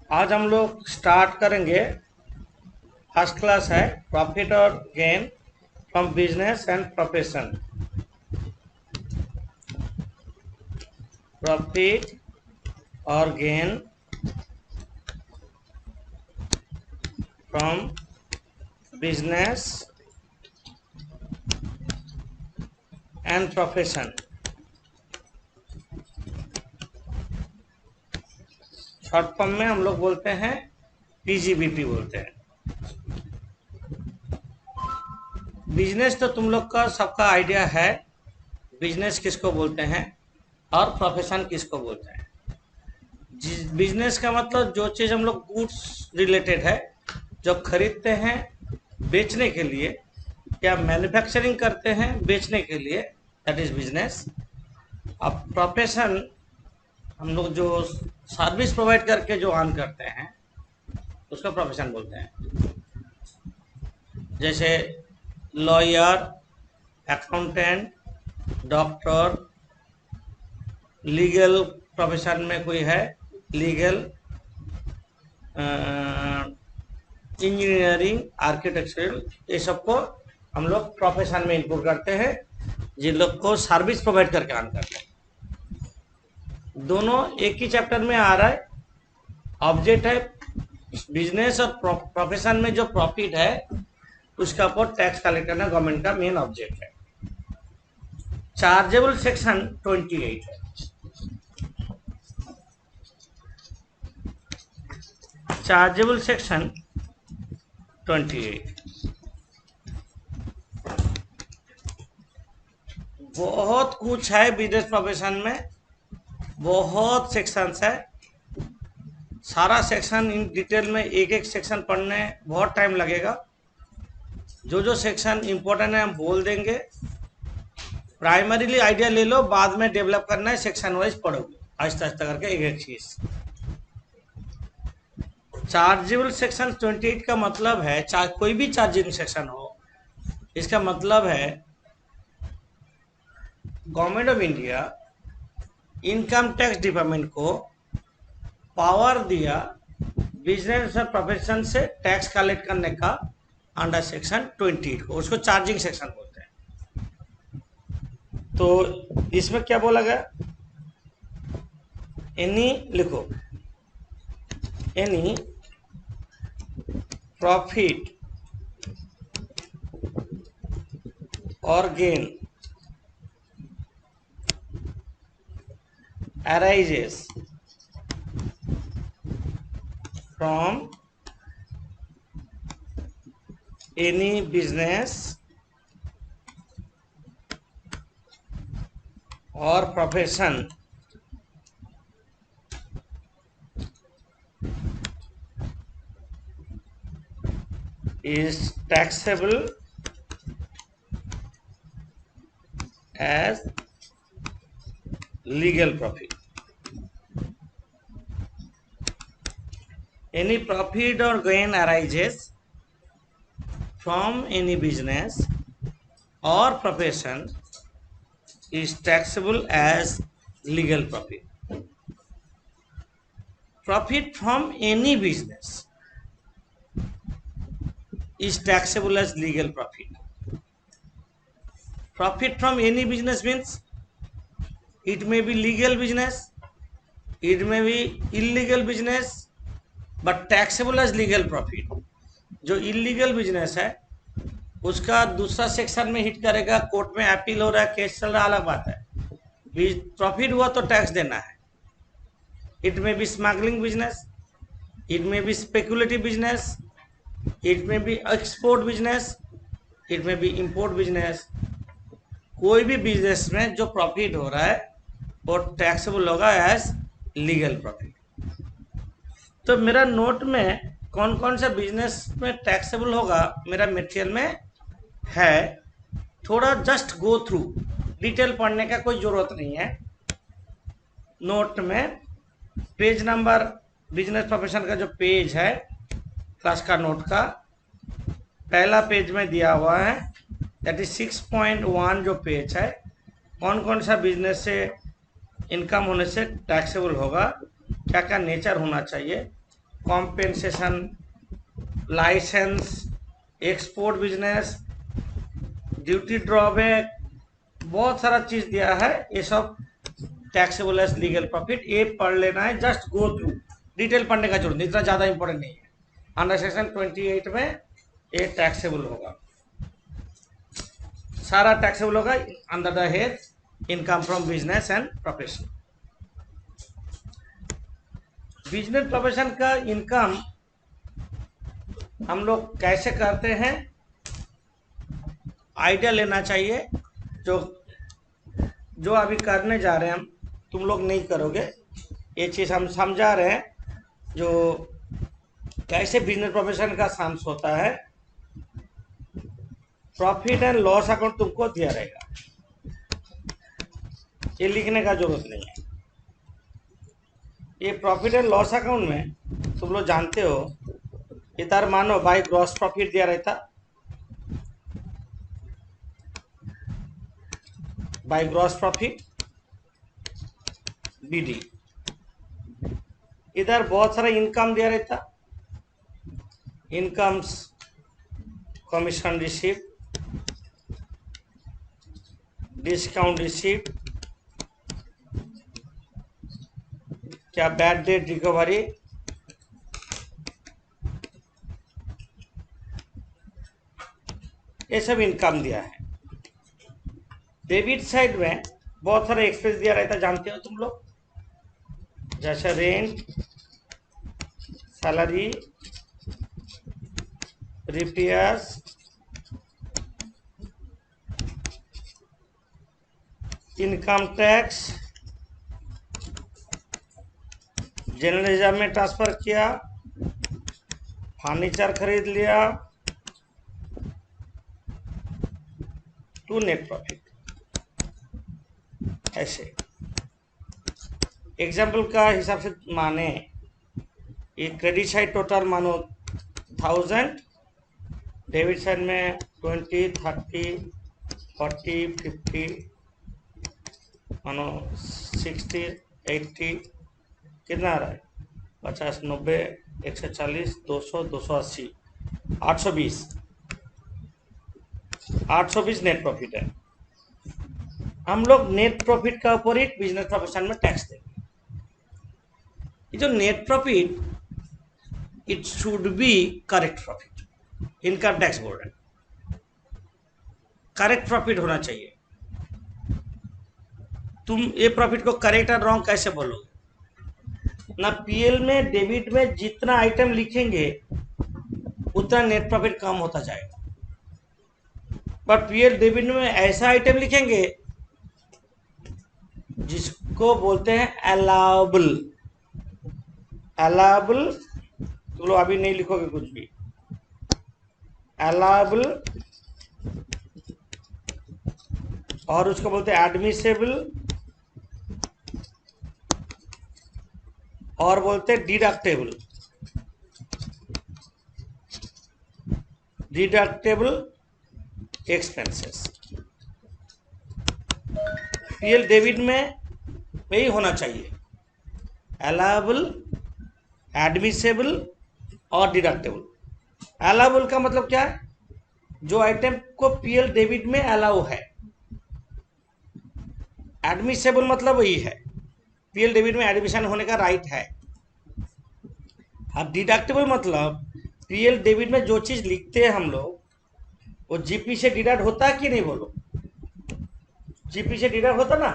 आज हम लोग स्टार्ट करेंगे। फर्स्ट क्लास है प्रॉफिट और gain from business and profession. Profit और gain from business and profession. Short form में हम लोग बोलते हैं पीजीबीपी बोलते हैं। बिजनेस तो तुम लोग का सबका आइडिया है, बिजनेस किसको बोलते हैं और प्रोफेशन किसको बोलते हैं। बिजनेस का मतलब जो चीज़ हम लोग गुड्स रिलेटेड है, जो खरीदते हैं बेचने के लिए या मैन्युफैक्चरिंग करते हैं बेचने के लिए, दैट इज बिजनेस। अब प्रोफेशन हम लोग जो सर्विस प्रोवाइड करके जो अर्न करते हैं उसका प्रोफेशन बोलते हैं। जैसे lawyer, accountant, doctor, legal profession में कोई है, लीगल, इंजीनियरिंग, आर्किटेक्चरल, ये सबको हम लोग प्रोफेशन में इंक्लूड करते हैं, जिन लोग को सर्विस प्रोवाइड करके अर्न करते हैं। दोनों एक ही चैप्टर में आ रहा है। ऑब्जेक्ट है बिजनेस और प्रोफेशन में जो प्रॉफिट है उसका ऊपर टैक्स कलेक्ट करना गवर्नमेंट का मेन ऑब्जेक्ट है। चार्जेबल सेक्शन 28 है। चार्जेबल सेक्शन 28 बहुत कुछ है बिजनेस प्रोफेशन में, बहुत सेक्शंस है। सारा सेक्शन इन डिटेल में एक एक सेक्शन पढ़ने बहुत टाइम लगेगा। जो सेक्शन इंपॉर्टेंट है हम बोल देंगे। प्राइमरीली आइडिया ले लो, बाद में डेवलप करना है, सेक्शन वाइज पढ़ोगे आहिस्ता आहिस्ता करके एक एक चीज। चार्जेबल सेक्शन 28 का मतलब है कोई भी चार्जिंग सेक्शन हो, इसका मतलब है government of India income tax department को पावर दिया बिजनेस और प्रोफेशन से टैक्स कलेक्ट करने का अंडर सेक्शन 28 को, उसको चार्जिंग सेक्शन बोलते हैं। तो इसमें क्या बोला गया, एनी लिखो, एनी प्रॉफिट और gain arises from any business or profession is taxable as legal profit. Any profit or gain arises from any business or profession is taxable as legal profit. Profit from any business is taxable as legal profit. Profit from any business means it may be legal business, it may be illegal business, but taxable as legal profit. जो illegal business है उसका दूसरा section में hit करेगा, court में appeal हो रहा है, केस चल रहा, अलग बात है। प्रॉफिट हुआ तो टैक्स देना है। इट में बी स्मगलिंग बिजनेस, इट में बी स्पेकुलेटिव बिजनेस, इट में बी एक्सपोर्ट बिजनेस, इट में बी इंपोर्ट बिजनेस। कोई भी बिजनेस में जो प्रॉफिट हो रहा है वो टैक्सेबल होगा एज लीगल प्रॉफिट। तो मेरा नोट में कौन कौन सा बिजनेस में टैक्सेबल होगा मेरा मटेरियल में है, थोड़ा जस्ट गो थ्रू, डिटेल पढ़ने का कोई ज़रूरत नहीं है। नोट में पेज नंबर बिजनेस प्रोफेशन का जो पेज है क्लास का नोट का पहला पेज में दिया हुआ है, दैट इज 6.1 जो पेज है, कौन कौन सा बिजनेस से इनकम होने से टैक्सेबल होगा, क्या क्या नेचर होना चाहिए, compensation, license, export business, duty drawback, बहुत सारा चीज दिया है। ये सब टैक्सेबल एज लीगल प्रॉफिट, ये पढ़ लेना है, जस्ट गो थ्रू, डिटेल पढ़ने का जरूरत नहीं, इतना ज्यादा इंपॉर्टेंट नहीं है। अंडर सेक्शन 28 में ये टैक्सेबल होगा, सारा टैक्सेबल होगा under the head income from business and profession. Business profession का इनकम हम लोग कैसे करते हैं, आइडिया लेना चाहिए। जो अभी करने जा रहे हैं हम, तुम लोग नहीं करोगे, ये चीज़ हम समझा रहे हैं। जो कैसे बिजनेस प्रोफेशन का साम्स होता है, प्रॉफिट एंड लॉस अकाउंट तुमको दिया रहेगा, ये लिखने का जरूरत नहीं है। ये प्रॉफिट एंड लॉस अकाउंट में तुम लोग जानते हो, इधर मानो बाय ग्रॉस प्रॉफिट दिया रहता, बाय ग्रॉस प्रॉफिट बीडी, इधर बहुत सारा इनकम दिया रहता, incomes, commission receipt, discount receipt, क्या बैड डेट रिकवरी, ये सब इनकम दिया है। डेबिट साइड में बहुत सारे एक्सपेंस दिया रहता, जानते हो तुम लोग, जैसे rent, salary, repairs, income tax, general reserve में ट्रांसफर किया, फर्नीचर खरीद लिया, टू नेट प्रॉफिट। ऐसे एग्जाम्पल का हिसाब से माने, ये क्रेडिट साइड टोटल मानो 1000, डेबिट साइड में 20, 30, 40, 50, मानो 60, 80, कितना आ रहा है, 50, 90, 140, 200, 280, 820, 820 नेट प्रॉफिट है। हम लोग नेट प्रॉफिट का ऊपर ही बिजनेस प्रोफेशन में टैक्स देंगे। ये जो net profit, it should B correct profit, income tax बोल रहे हैं, करेक्ट प्रॉफिट होना चाहिए। तुम ये प्रॉफिट को करेक्ट और रॉन्ग कैसे बोलोगे ना? पीएल में, डेबिट में जितना आइटम लिखेंगे उतना नेट प्रॉफिट कम होता जाएगा, पर पीएल डेबिट में ऐसा आइटम लिखेंगे जिसको बोलते हैं अलाउबल। अलाउबल तो लोग अभी नहीं लिखोगे कुछ भी, अलाउबल, और उसको बोलते हैं एडमिसेबल, और बोलते हैं deductible. Deductible expenses PL debit में वही होना चाहिए, अलाउबल, एडमिसेबल और डिडक्टेबल। अलाउबल का मतलब क्या है? जो आइटम को पीएल डेबिट में अलाउ है। एडमिसेबल मतलब वही है, पीएल डेबिट में एडमिशन होने का राइट है। और डिडक्टेबल मतलब पीएल डेबिट में जो चीज लिखते हैं हम लोग, वो जीपी से डिडक्ट होता है कि नहीं, बोलो? जीपी से डिडक्ट होता ना,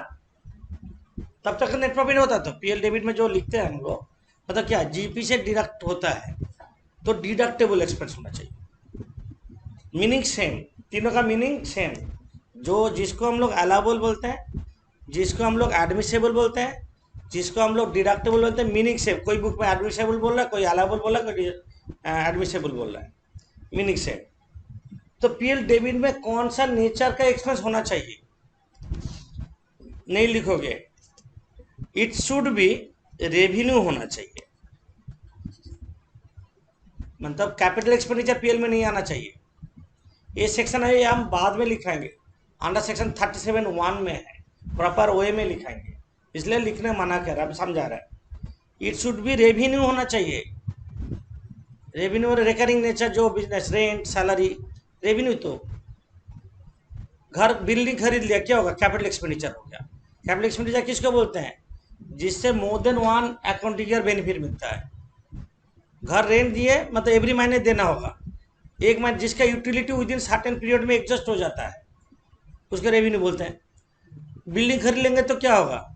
तब तक नेट प्रॉफिट होता। तो पीएल डेबिट में जो लिखते हैं हम लोग, मतलब क्या, जीपी से डिडक्ट होता है, तो डिडक्टेबल एक्सपेंस होना चाहिए। मीनिंग सेम, तीनों का मीनिंग सेम। जो जिसको हम लोग अलाउबल बोलते हैं, जिसको हम लोग एडमिसेबल बोलते हैं, जिसको हम लोग डिडक्टेबल बोलते हैं, मीनिंग सेम। कोई बुक में एडमिसेबल बोल रहा है, कोई अलाउबल बोल रहा है, कोई एडमिसेबल बोल रहा है, मीनिंग सेम। तो पीएल डेबिट में कौन सा नेचर का एक्सपेंस होना चाहिए नहीं लिखोगे, इट शुड बी रेवेन्यू होना चाहिए। मतलब कैपिटल एक्सपेंडिचर पीएल में नहीं आना चाहिए। ये सेक्शन है, ये हम बाद में लिखाएंगे, अंडर सेक्शन 37(1) में है, प्रॉपर वे में लिखाएंगे, इसलिए लिखने मना कर रहा है, समझा रहा है। इट शुड बी रेवेन्यू होना चाहिए, रेवेन्यू और रिकरिंग नेचर जो बिजनेस, रेंट, सैलरी, रेवेन्यू तो घर बिल्डिंग खरीद लिया, क्या होगा? कैपिटल एक्सपेंडिचर हो गया। कैपिटल एक्सपेंडिचर किसको बोलते हैं? जिससे more than one accounting year benefit मिलता है। घर रेंट दिए मतलब एवरी महीने देना होगा, एक महीने जिसका utility with in certain period में एडजस्ट हो जाता है, उसके रेवेन्यू बोलते हैं। बिल्डिंग खरीद लेंगे तो क्या होगा?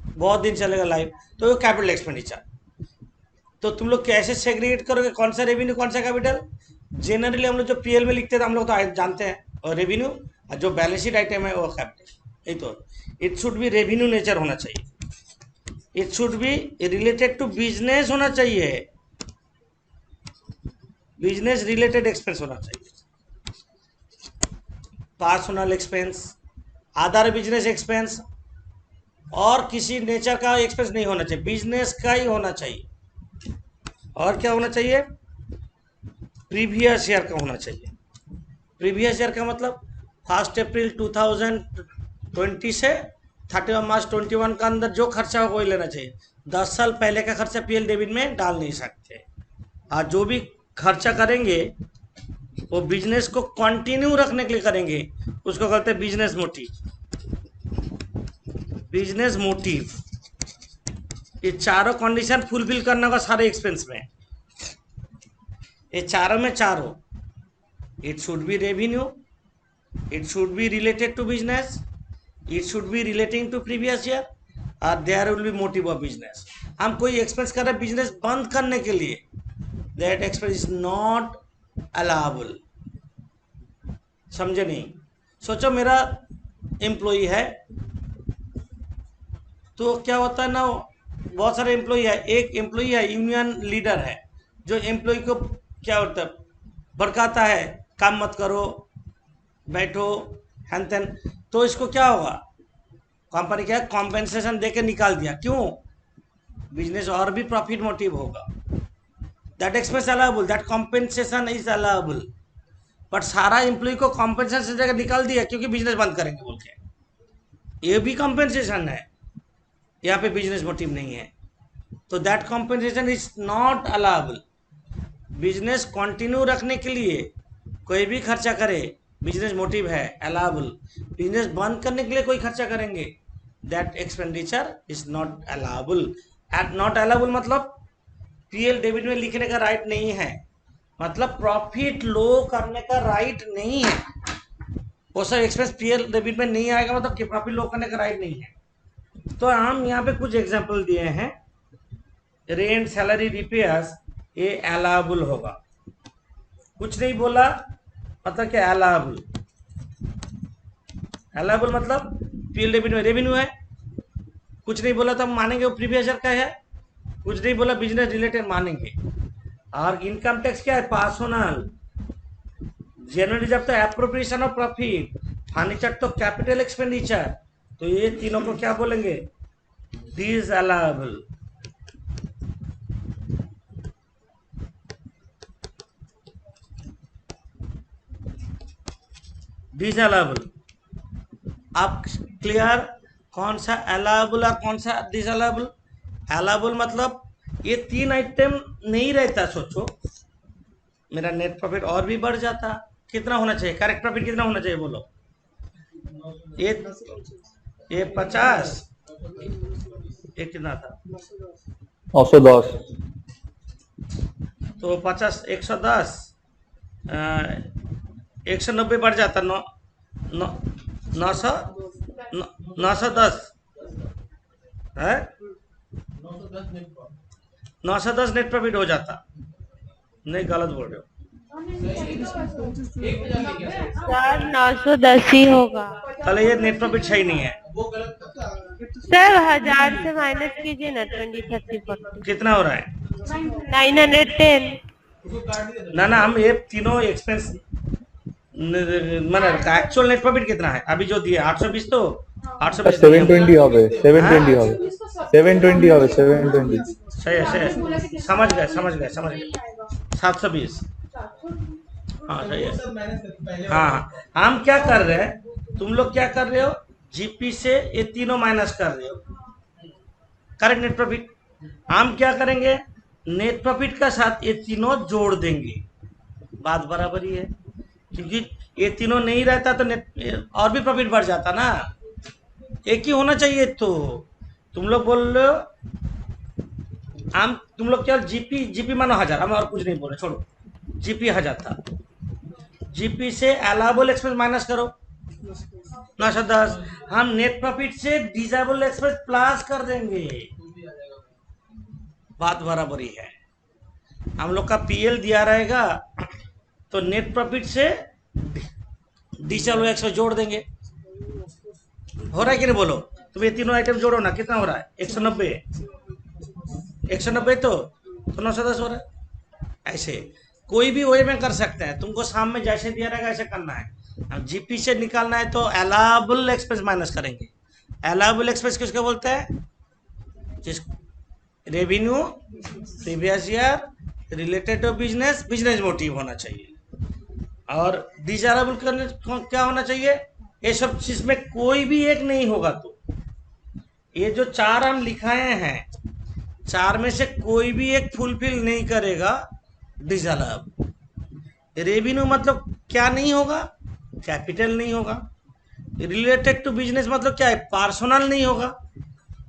बहुत दिन चलेगा लाइफ, तो वो कैपिटल एक्सपेंडिचर। तो तुम लोग कैसे सेग्रीगेट करोगे कौन सा रेवेन्यू कौन सा कैपिटल? जनरली हम लोग जो पीएल में लिखते थे हम लोग तो जानते हैं, और रेवेन्यू और जो बैलेंस शीट आइटम है वो कैपिटल। यही तो it should be revenue nature होना चाहिए, it should be related to business होना चाहिए, बिजनेस रिलेटेड एक्सपेंस होना चाहिए। Personal expense, other business expense और किसी नेचर का एक्सपेंस नहीं होना चाहिए, बिजनेस का ही होना चाहिए। और क्या होना चाहिए? प्रीवियस ईयर का होना चाहिए। प्रीवियस ईयर का मतलब 1 अप्रैल 2020 से 31 मार्च 21 का अंदर जो खर्चा हो वही लेना चाहिए। 10 साल पहले का खर्चा पीएल डेबिट में डाल नहीं सकते। और जो भी खर्चा करेंगे वो बिजनेस को कंटिन्यू रखने के लिए करेंगे, उसको कहते हैं बिजनेस मोटिव। बिजनेस मोटिव, ये चारों कंडीशन फुलफिल करना होगा सारे एक्सपेंस में। ये चारों में चारों, it should be revenue, it should be related to business, it should be relating to previous year, और there will be motive of business. हम कोई एक्सपेंस कर रहे हैं बिजनेस बंद करने के लिए, that expense is not allowable. समझे नहीं? सोचो मेरा एम्प्लॉई है, तो क्या होता है ना, बहुत सारे एम्प्लॉई है, एक एम्प्लॉई है यूनियन लीडर है, जो एम्प्लॉई को क्या होता है भड़काता है, काम मत करो, बैठो, हैन तेन। तो इसको क्या होगा? कंपनी क्या है, कॉम्पेंसेशन दे के निकाल दिया। क्यों? बिजनेस और भी प्रॉफिट मोटिव होगा, that expense allowable, that compensation is allowable. But सारा एम्प्लॉय को कॉम्पेंसेशन जगह निकाल दिया क्योंकि बिजनेस बंद करेंगे बोल के, ये भी कॉम्पेंसेशन है, यहाँ पे बिजनेस मोटिव नहीं है, तो that compensation is not allowable. Business continue रखने के लिए कोई भी खर्चा करे, बिजनेस मोटिव है, अलाउबल। बिजनेस बंद करने के लिए कोई खर्चा करेंगे, that expenditure is not allowable. It not allowable मतलब पीएल डेबिट में लिखने का राइट नहीं है, मतलब प्रॉफिट लो करने का राइट नहीं है। वो सब एक्सपेंस पीएल डेबिट में नहीं आएगा मतलब कि प्रॉफिट लो करने का राइट नहीं है। तो हम यहाँ पे कुछ एग्जांपल दिए हैं, रेंट, सैलरी, रिपेयर्स, ये अलाउबल होगा। कुछ नहीं बोला मतलब क्या? अलाउबल। अलाउबल मतलब पीएल डेबिट में रेवेन्यू है, कुछ नहीं बोला तो हम मानेंगे वो प्रीवियस ईयर का है, कुछ नहीं बोला बिजनेस रिलेटेड मानेंगे। और इनकम टैक्स क्या है? पर्सनल। जनरली जब तो एप्रोप्रिएशन ऑफ प्रॉफिट, फर्नीचर तो कैपिटल एक्सपेंडिचर, तो ये तीनों को क्या बोलेंगे? डिसअलाउबल। डिसअलाउबल। आप क्लियर कौन सा अलाउबल और कौन सा डिसअलाउबल? अलाउबल मतलब ये तीन आइटम नहीं रहता। सोचो मेरा नेट प्रॉफिट और भी बढ़ जाता, कितना होना चाहिए? करेक्ट प्रॉफिट कितना होना चाहिए बोलो? ये 50, ये कितना था? 910। तो 50, 110, 190 बढ़ जाता, 910 है, 910 नेट प्रॉफिट हो जाता। नहीं, गलत बोल रहे हो। सर 910 ही होगा चलो ये नेट प्रॉफिट सही नहीं है। सर। 1000 से माइनस कीजिए ना, 20, 30, 40। कितना हो रहा है? 910। ना हम ये तीनों एक्सपेंस मतलब एक्चुअल नेट प्रॉफिट कितना है अभी जो दिए? 820। तो 820 720 হবে 720 হবে 720 হবে 720। सही है, समझ गए 720। हाँ सही है। हाँ, हम क्या कर रहे हैं, तुम लोग क्या कर रहे हो? जीपी से ये तीनों माइनस कर रहे हो, करेक्ट नेट प्रॉफिट। हम क्या करेंगे? नेट प्रॉफिट का साथ ये तीनों जोड़ देंगे, बात बराबर ही है, क्योंकि ये तीनों नहीं रहता तो नेट और भी प्रॉफिट बढ़ जाता ना, एक ही होना चाहिए। तो तुम लोग बोल रहे हो हम, तुम लोग क्या जीपी, जीपी मानो 1000, हम और कुछ नहीं बोल रहे, छोड़ो, जीपी 1000 था, जीपी से अलाउबल एक्सपेंस माइनस करो 910, हम नेट प्रॉफिट से डिजाबल एक्सपेंस प्लस कर देंगे, बात बराबरी है। हम लोग का पीएल दिया रहेगा तो नेट प्रॉफिट से डिजाबल एक्सपेंस जोड़ देंगे, हो रहा है कि नहीं बोलो, तुम ये तीनों आइटम जोड़ो ना, कितना हो रहा है 190, 190 तो 910 हो रहा है। ऐसे कोई भी वे में कर सकता है, तुमको शाम में जैसे दिया रहेगा ऐसे करना है। अब जीपी से निकालना है तो अलाउबल एक्सपेंस माइनस करेंगे। अलाउबल एक्सपेंस किसको बोलते हैं? जिस revenue previous year related to business, business motive होना चाहिए, और डिजायरेबल करने क्या होना चाहिए? ये सब चीज में कोई भी एक नहीं होगा तो ये जो चार हम लिखाए हैं, चार में से कोई भी एक फुलफिल नहीं करेगा डिजायरेबल। रेवेन्यू मतलब क्या नहीं होगा? कैपिटल नहीं होगा। रिलेटेड टू बिजनेस मतलब क्या है? पर्सनल नहीं होगा।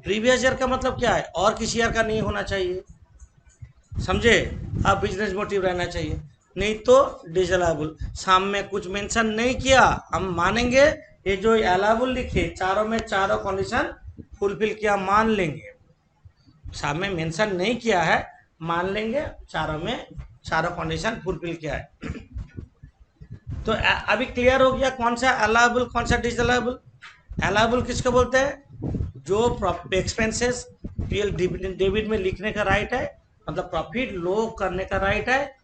प्रीवियस ईयर का मतलब क्या है? और किसी ईयर का नहीं होना चाहिए, समझे? आप बिजनेस मोटिव रहना चाहिए, नहीं तो डिजायरेबल। सामने कुछ मेंशन नहीं किया, हम मानेंगे ये जो अलाउबल लिखे चारों में चारों कंडीशन फुलफिल किया, मान लेंगे। सामने मेंशन नहीं किया है, मान लेंगे चारों में चारों कंडीशन फुलफिल किया है। तो अभी क्लियर हो गया कौन सा अलाउबल कौन सा डिजायरेबल। अलाउबल किसको बोलते हैं? जो एक्सपेंसेस पीएल डेबिट में लिखने का राइट है, मतलब प्रॉफिट लो करने का राइट है।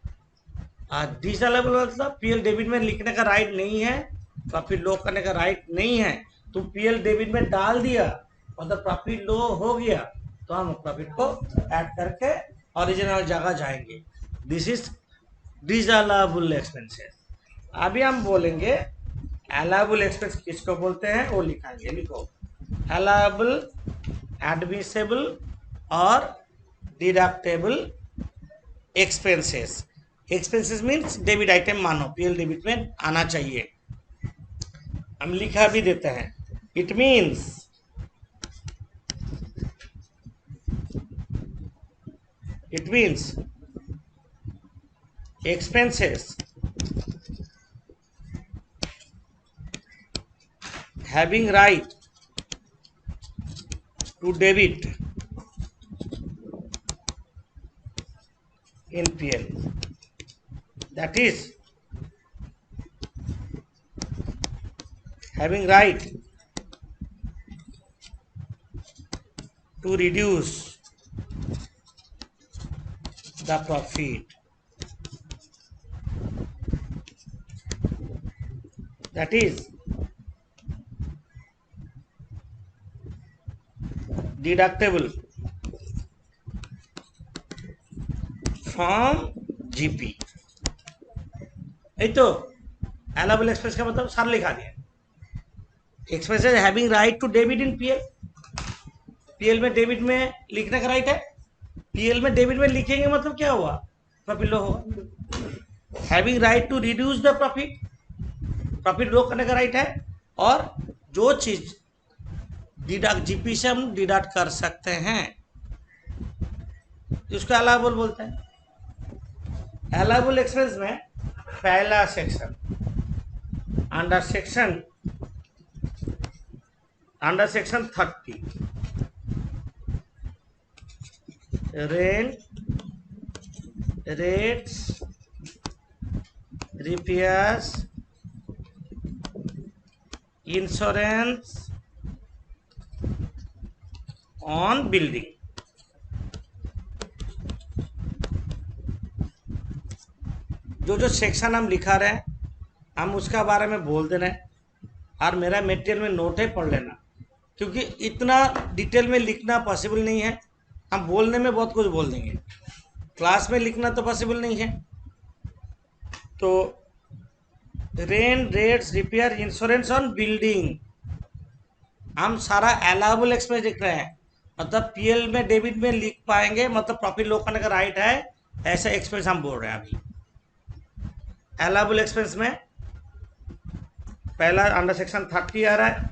डिजायरेबल मतलब पीएल डेबिट में लिखने का राइट नहीं है, प्रॉफिट लो करने का राइट नहीं है। तुम पीएल डेबिट में डाल दिया मतलब प्रॉफिट लो हो गया, तो हम प्रॉफिट को ऐड करके ओरिजिनल जगह जाएंगे। This is desirable expenses. अभी हम बोलेंगे अलाउबल एक्सपेंस किसको बोलते हैं, वो लिखाएंगे। लिखो अलाउबल, एडमिसेबल और deductible expenses. Expenses means debit item, मानो पीएल डेबिट में आना चाहिए। हम लिखा भी देते हैं, it means expenses having right to debit in PL, that is having right to reduce the profit, that is deductible from GP। तो अलाउबल एक्सपेंस का मतलब सारा लिखा दिया। Expenses having right to debit in PL, PL में debit में लिखने का राइट है। पीएल में डेबिट में लिखेंगे मतलब क्या हुआ? प्रॉफिट लो होगा। Having right to reduce the profit, profit low करने का राइट है। और जो चीज डिडक्ट जीपी से हम डिडक्ट कर सकते हैं उसको अलाउबल बोलते हैं। अलाउबल एक्सपेंस में पहला section under section 30 rent, rates, repairs, insurance on building. जो सेक्शन हम लिखा रहे हैं हम उसका बारे में बोल दे रहे हैं, और मेरा मटेरियल में नोट है, पढ़ लेना, क्योंकि इतना डिटेल में लिखना पॉसिबल नहीं है। हम बोलने में बहुत कुछ बोल देंगे, क्लास में लिखना तो पॉसिबल नहीं है। तो rent, rates, repair, insurance on building, हम सारा अलाउबल एक्सपेंस लिख रहे हैं, मतलब पीएल में डेबिट में लिख पाएंगे, मतलब प्रॉफिट लो करने का राइट है, ऐसा एक्सपेंस हम बोल रहे हैं अभी। अलाउबल एक्सपेंस में पहला अंडर सेक्शन 30 आ रहा है,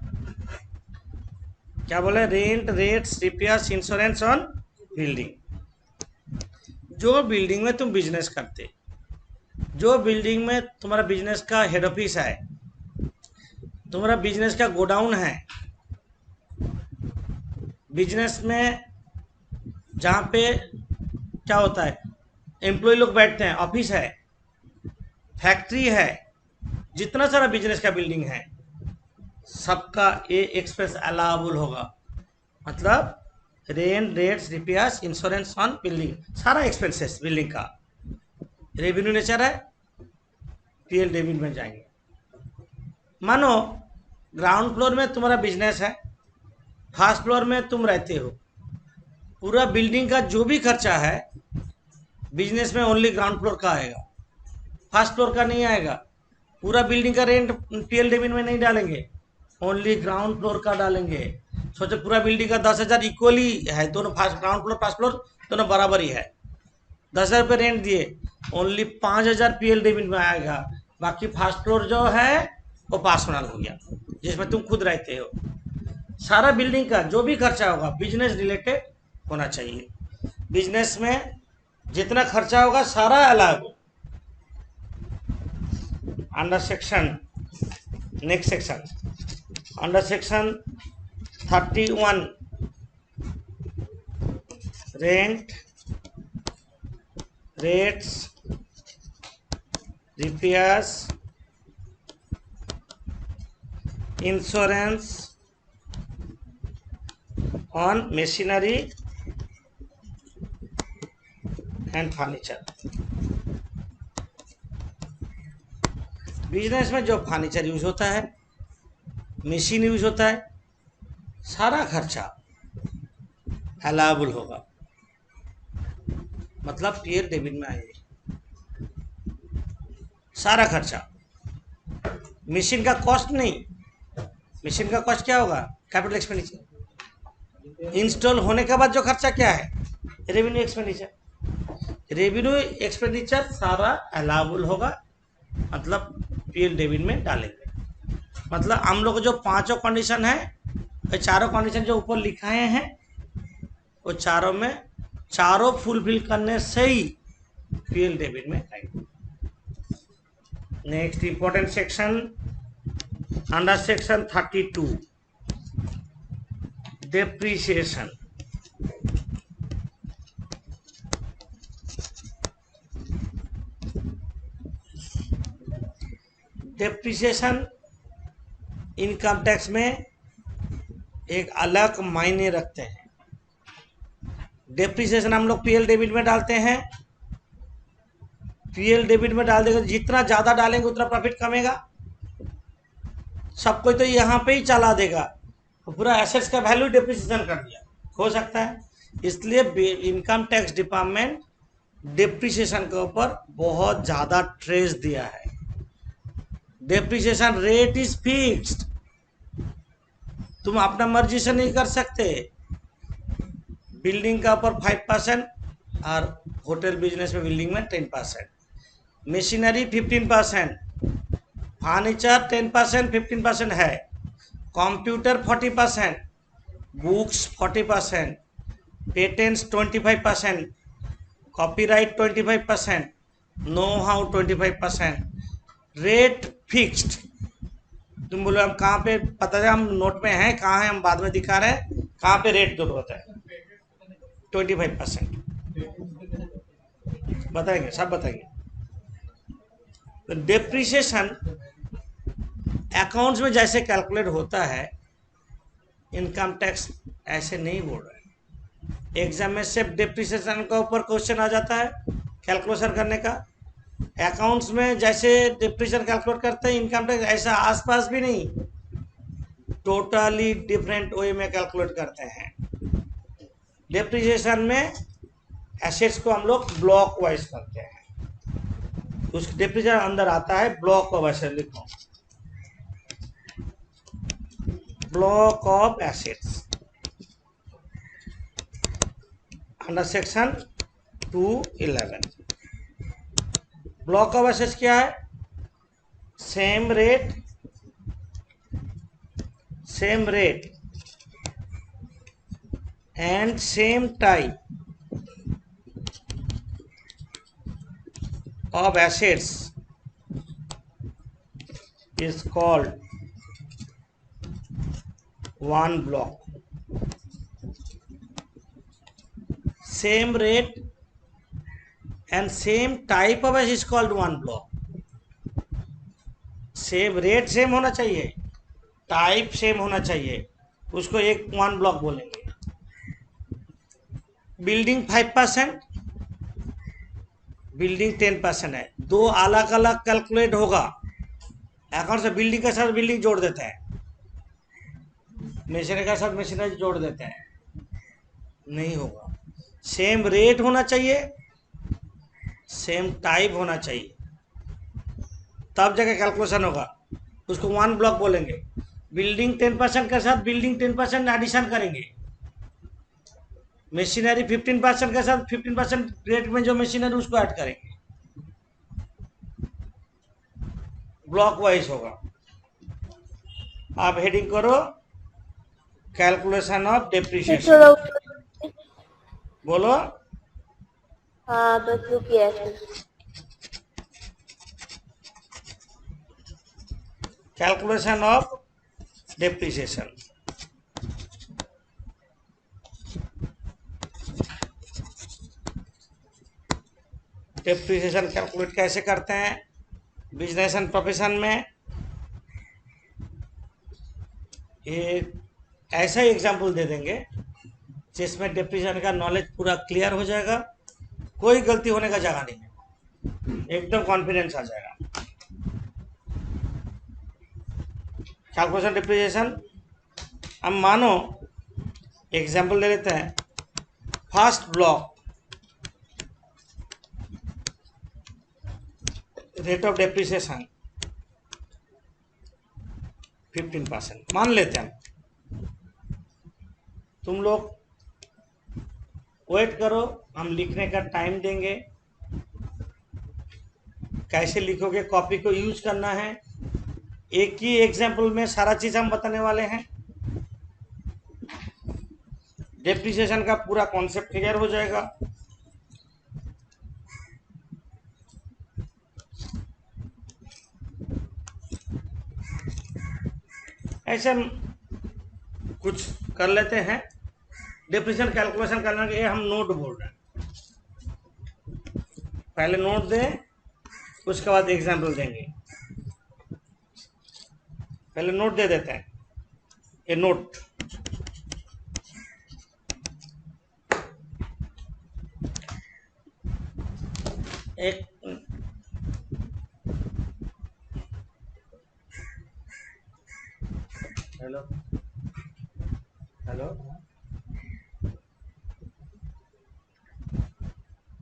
क्या बोले, rent, rates, repairs, insurance on building. जो बिल्डिंग में तुम बिजनेस करते, जो बिल्डिंग में तुम्हारा बिजनेस का हेड ऑफिस है, तुम्हारा बिजनेस का गोडाउन है, बिजनेस में जहाँ पे क्या होता है, एम्प्लॉय लोग बैठते हैं, ऑफिस है, फैक्ट्री है, जितना सारा बिजनेस का बिल्डिंग है, सबका ये एक्सपेंस अलाउबल होगा। मतलब rent, rates, repairs, insurance on building, सारा एक्सपेंसेस बिल्डिंग का रेवेन्यू नेचर है, पीएल डेबिट में जाएंगे। मानो ग्राउंड फ्लोर में तुम्हारा बिजनेस है, फर्स्ट फ्लोर में तुम रहते हो, पूरा बिल्डिंग का जो भी खर्चा है बिजनेस में ओनली ग्राउंड फ्लोर का आएगा, फर्स्ट फ्लोर का नहीं आएगा। पूरा बिल्डिंग का रेंट पीएल डेबिट में नहीं डालेंगे, ओनली ग्राउंड फ्लोर का डालेंगे। सोचो पूरा बिल्डिंग का 10,000 इक्वली है, दोनों ग्राउंड फ्लोर फर्स्ट फ्लोर दोनों बराबर ही है, 10,000 रुपये रेंट दिए, ओनली 5,000 पीएल डेबिट में आएगा, बाकी फर्स्ट फ्लोर जो है वो पर्सनल हो गया, जिसमें तुम खुद रहते हो। सारा बिल्डिंग का जो भी खर्चा होगा बिजनेस रिलेटेड होना चाहिए, बिजनेस में जितना खर्चा होगा सारा अलग। Under section, next section, under section 31, rent, rates, repairs, insurance on machinery and furniture. Business में जो फर्नीचर यूज होता है, मशीन यूज होता है, सारा खर्चा अलाउबल होगा, मतलब पीएल डेबिट में आएंगे सारा खर्चा। मशीन का कॉस्ट नहीं, मशीन का कॉस्ट क्या होगा, कैपिटल एक्सपेंडिचर। इंस्टॉल होने के बाद जो खर्चा क्या है, रेवेन्यू एक्सपेंडिचर। रेवेन्यू एक्सपेंडिचर सारा अलाउबल होगा, मतलब पीएल डेबिट में डालेंगे। मतलब हम लोग जो पांचों कंडीशन है, वो चारों कंडीशन जो ऊपर लिखाए हैं, वो चारों में चारों फुलफिल करने से ही पीएल डेबिट में आएंगे। Next important section, under section 32, depreciation. Depreciation income tax में एक अलग मायने रखते हैं। डेप्रिसिएशन हम लोग पीएल डेबिट में डालते हैं, पीएल डेबिट में डाल देंगे, जितना ज़्यादा डालेंगे उतना प्रॉफिट कमेगा, सबको तो यहाँ पे ही चला देगा, तो पूरा एसेट्स का वैल्यू डेप्रिसिएशन कर दिया, हो सकता है। इसलिए इनकम टैक्स डिपार्टमेंट डेप्रिसिएशन के ऊपर बहुत ज़्यादा स्ट्रेस दिया है। डेप्रिसिएशन रेट इज फिक्स्ड, तुम अपना मर्जी से नहीं कर सकते। बिल्डिंग का ऊपर 5% और होटल बिजनेस में बिल्डिंग में 10%, मशीनरी 15%, फर्नीचर 10%, 15% है, computer 40%, books 40%, patents 25%, copyright 25%, know how 25%, rate fixed. तुम बोलो हम कहाँ पे, पता है हम नोट में हैं, कहाँ है हम बाद में दिखा रहे हैं, कहाँ पे रेट जो होता है 25% बताएंगे, सब बताएंगे। तो डेप्रिसिएशन अकाउंट्स में जैसे कैलकुलेट होता है, इनकम टैक्स ऐसे नहीं बोल रहे। एग्जाम में सिर्फ डेप्रिसिएशन के ऊपर क्वेश्चन आ जाता है कैलकुलेशन करने का। अकाउंट्स में जैसे डेप्रिसिएशन कैलकुलेट करते हैं, इनकम टैक्स ऐसा आसपास भी नहीं, टोटली डिफरेंट वे में कैलकुलेट करते हैं। डेप्रिसिएशन में एसेट्स को हम लोग ब्लॉक वाइज करते हैं, उस डेप्रिसिएशन अंदर आता है ब्लॉक ऑफ एसेट, लिखो block of assets. Under section 211। Block of assets क्या है? Same rate and same type of assets is called one block. Same rate and same type of assets is called one block. Same rate same होना चाहिए, type same होना चाहिए, उसको एक one block बोलेंगे। Building 5%, building 10% है, दो अलग अलग कैलकुलेट होगा। अकाउंट से बिल्डिंग के साथ बिल्डिंग जोड़ देते हैं, मशीनरी के साथ मशीनरी जोड़ देते हैं, नहीं होगा। सेम रेट होना चाहिए, सेम टाइप होना चाहिए, तब जगह कैलकुलेशन होगा, उसको वन ब्लॉक बोलेंगे। बिल्डिंग 10% के साथ बिल्डिंग 10% एडिशन करेंगे, मशीनरी 15% के साथ 15% रेट में जो मशीनरी उसको ऐड करेंगे, ब्लॉक वाइज होगा। आप हेडिंग करो कैलकुलेशन ऑफ डेप्रिसिएशन, बोलो। हाँ बस रुकिए। Calculation of depreciation, depreciation calculate कैसे करते हैं बिजनेस एंड प्रोफेशन में? ये ऐसा ही एग्जाम्पल दे देंगे जिसमें डेप्रिसिएशन का नॉलेज पूरा क्लियर हो जाएगा, कोई गलती होने का जगह नहीं है, एकदम कॉन्फिडेंस आ जाएगा। कैलकुलेशन डेप्रिसिएशन, अब मानो एग्जाम्पल दे लेते हैं। First block rate of depreciation 15% मान लेते हैं। तुम लोग वेट करो, हम लिखने का टाइम देंगे। कैसे लिखोगे, कॉपी को यूज करना है। एक ही एग्जाम्पल में सारा चीज हम बताने वाले हैं, डेप्रिसिएशन का पूरा कॉन्सेप्ट क्लियर हो जाएगा। ऐसे कुछ कर लेते हैं। डेप्रिसिएशन कैलकुलेशन करने के लिए हम नोट बोल रहे हैं, पहले नोट दें, उसके बाद एग्जाम्पल देंगे। पहले नोट दे देते हैं, ये नोट। एक हेलो हेलो,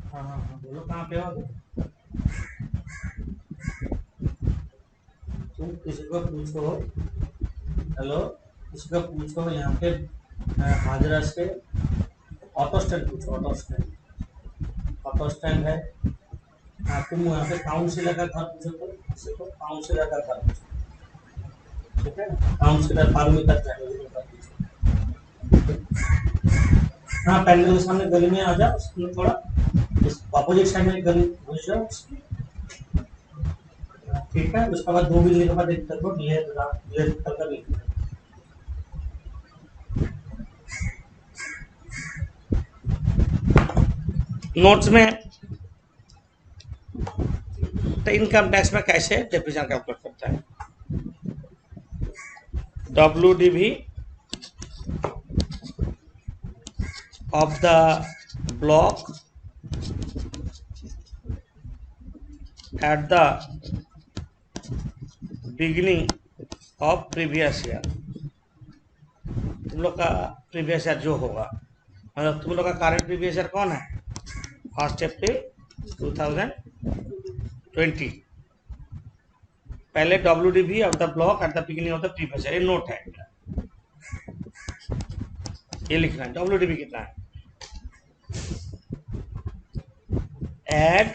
हाँ हाँ हाँ बोलो, कहाँ पे हो? तुम किसी को पूछो, हेलो किसी को पूछो यहाँ पे हाजरा से ऑटो स्टैंड पूछो, ऑटो स्टैंड है। हाँ तुम यहाँ पे काउंसिलर का घर पूछो, तो किसी को काउंसिलर का घर पूछो, ठीक है? काउंसिलर पारमिता चाहिए। हाँ पैनल के सामने गली में आ जाओ, उसमें थोड़ा अपोजिट साइड में गली घुस जाओ, ठीक है? उसके बाद 2 बिल्डिंग के बाद एक तरफ कर लिख। नोट्स में इनकम टैक्स में कैसे डेप्रिसिएशन कैलकुलेट करता है। WDV of the block at the beginning of previous year। तुम लोग का प्रीवियस ईयर जो होगा, मतलब तुम लोग का करंट प्रीवियस ईयर कौन है? 1 अप्रैल 2020। पहले WDV of the block at the beginning of the previous year, ये नोट है, ये लिखना है। WDV कितना है? Add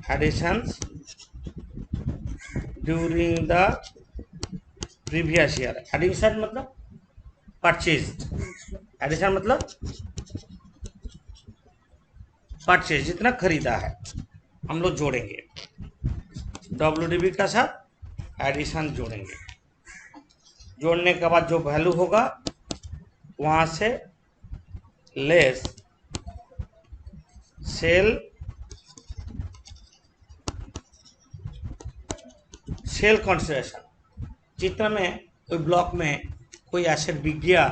additions during the previous year. Addition मतलब परचेज, एडिशन मतलब परचेज, जितना खरीदा है हम लोग जोड़ेंगे, WDV का साथ एडिशन जोड़ेंगे। जोड़ने के बाद जो वैल्यू होगा वहां से लेस सेल कंसिडरेशन, जितना में कोई ब्लॉक में कोई एसेट बिक गया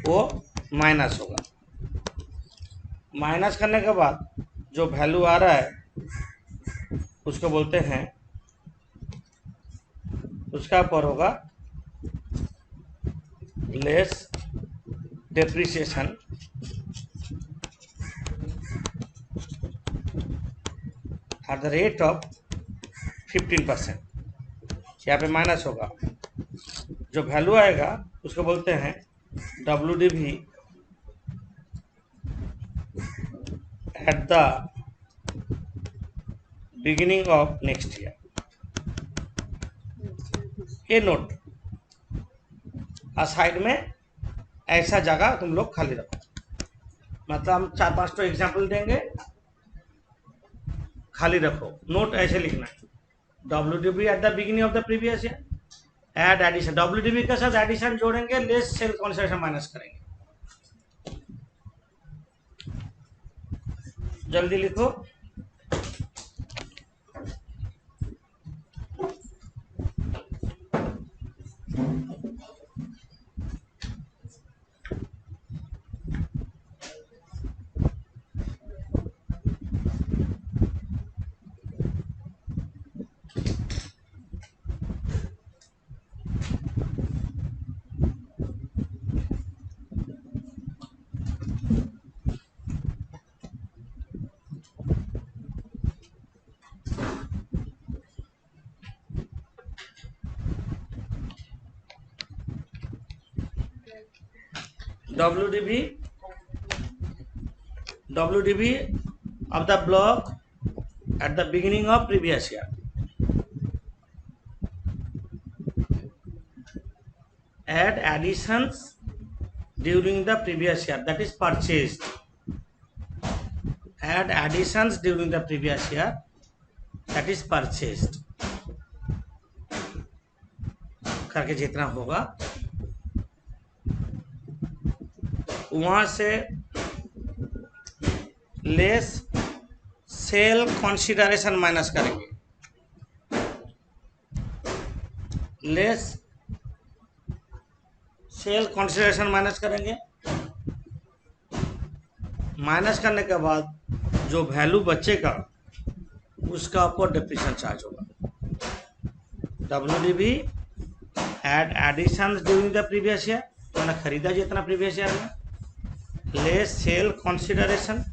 वो माइनस होगा। माइनस करने के बाद जो वैल्यू आ रहा है उसको बोलते हैं, उसका ऊपर होगा less depreciation at the rate of 15%। यहाँ पे माइनस होगा, जो वैल्यू आएगा उसको बोलते हैं WDV at the beginning of next year. ये नोट और साइड में ऐसा जगह तुम लोग खाली रखो, मतलब हम 4-5 तो एग्जाम्पल देंगे, खाली रखो। नोट ऐसे लिखना है, WDV at the beginning of the previous year, add addition, WDV के साथ एडिशन जोड़ेंगे, लेस सेल कंसिडरेशन माइनस करेंगे। जल्दी लिखो। WDV of the block at the beginning of previous year, add additions during the previous year, that is purchased, add additions during the previous year, that is purchased करके जितना होगा वहां से less sale consideration minus करेंगे, less sale consideration minus करेंगे। Minus करने के बाद जो वैल्यू बचेगा उसका ऊपर डेप्रिसिएशन चार्ज होगा। WDV add addition during the previous year, तो मैंने खरीदा जितना प्रीवियस ईयर में, लेस सेल कंसीडरेशन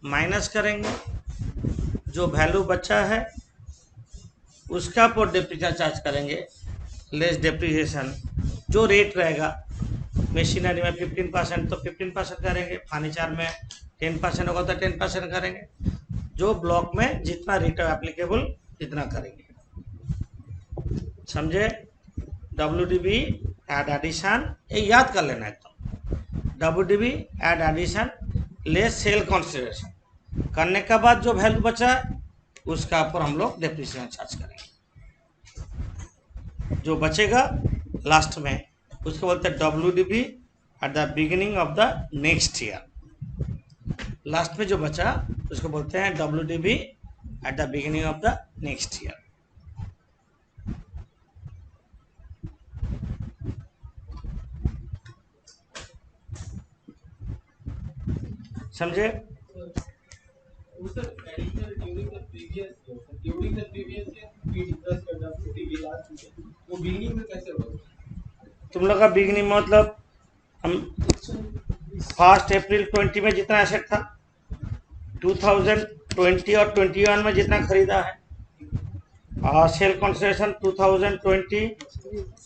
माइनस करेंगे, जो वैल्यू बचा है उसका पर डेप्रिसिएशन चार्ज करेंगे, लेस डेप्रिसिएशन। जो रेट रहेगा मशीनरी में 15% तो 15% करेंगे, फर्नीचर में 10% होगा तो 10% करेंगे, जो ब्लॉक में जितना रेट एप्लीकेबल जितना करेंगे। समझे? WDV एड एडिशन, ये याद कर लेना एकदम। WDV add addition less sale consideration करने के बाद जो वैल्यू बचा है उसका ऊपर हम लोग डेप्रिसिएशन चार्ज करेंगे। जो बचेगा लास्ट में उसको बोलते हैं WDV at the beginning of the next year. Last में जो बचा उसको बोलते हैं WDV at the beginning of the next year. समझे? तुम लोग का बिगिनिंग मतलब हम 1 अप्रैल 20 में जितना एसेट था, 2020 और 21 में जितना खरीदा है, और सेल कंसिडरेशन 2020